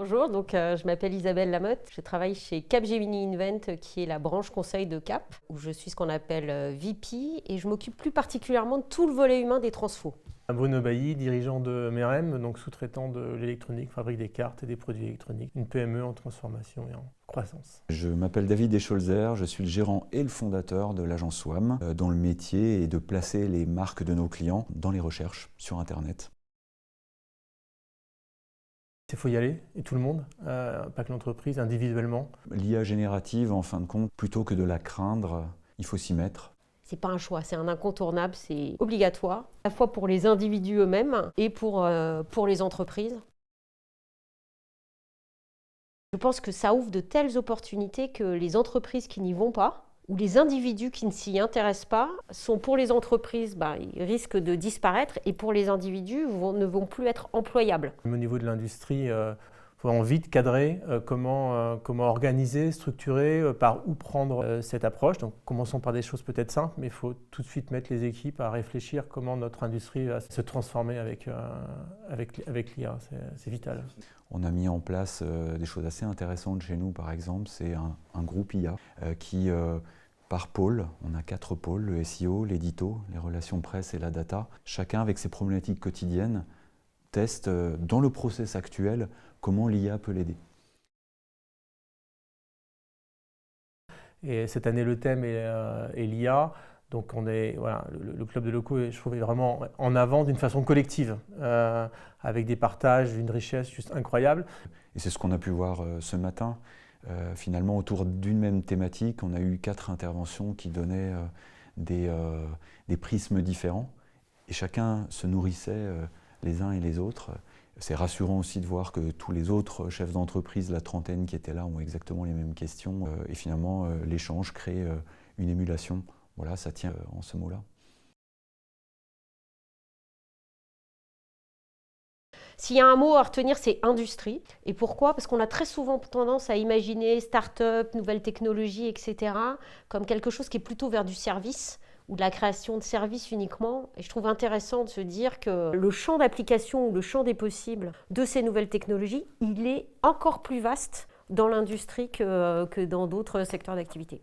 Bonjour, je m'appelle Isabelle Lamotte. Je travaille chez Capgemini Invent, qui est la branche conseil de Cap, où je suis ce qu'on appelle VP, et je m'occupe plus particulièrement de tout le volet humain des transfos. Bruno Bailly, dirigeant de Merem, donc sous-traitant de l'électronique, fabrique des cartes et des produits électroniques, une PME en transformation et en croissance. Je m'appelle David Escholzer, je suis le gérant et le fondateur de l'agence SWAM, dont le métier est de placer les marques de nos clients dans les recherches sur Internet. Il faut y aller, et tout le monde, pas que l'entreprise, individuellement. L'IA générative, en fin de compte, plutôt que de la craindre, il faut s'y mettre. C'est pas un choix, c'est un incontournable, c'est obligatoire, à la fois pour les individus eux-mêmes et pour les entreprises. Je pense que ça ouvre de telles opportunités que les entreprises qui n'y vont pas, ou les individus qui ne s'y intéressent pas, sont pour les entreprises, ils risquent de disparaître, et pour les individus, ne vont plus être employables. Au niveau de l'industrie, il faut envie de cadrer comment organiser, structurer, par où prendre cette approche. Donc commençons par des choses peut-être simples, mais il faut tout de suite mettre les équipes à réfléchir comment notre industrie va se transformer avec l'IA. C'est vital. On a mis en place des choses assez intéressantes chez nous, par exemple, c'est un groupe IA qui, par pôle, on a 4 pôles, le SEO, l'édito, les relations presse et la data. Chacun avec ses problématiques quotidiennes teste dans le process actuel comment l'IA peut l'aider. Et cette année, le thème est l'IA. Donc le club de locaux, je trouve, est vraiment en avant d'une façon collective, avec des partages, une richesse juste incroyable. Et c'est ce qu'on a pu voir ce matin. Finalement, autour d'une même thématique, on a eu 4 interventions qui donnaient des prismes différents. Et chacun se nourrissait les uns et les autres. C'est rassurant aussi de voir que tous les autres chefs d'entreprise, la trentaine qui étaient là, ont exactement les mêmes questions. Et finalement, l'échange crée une émulation. Voilà, ça tient en ce mot-là. S'il y a un mot à retenir, c'est industrie. Et pourquoi? Parce qu'on a très souvent tendance à imaginer start-up, nouvelles technologies, etc., comme quelque chose qui est plutôt vers du service ou de la création de services uniquement. Et je trouve intéressant de se dire que le champ d'application ou le champ des possibles de ces nouvelles technologies, il est encore plus vaste dans l'industrie que dans d'autres secteurs d'activité.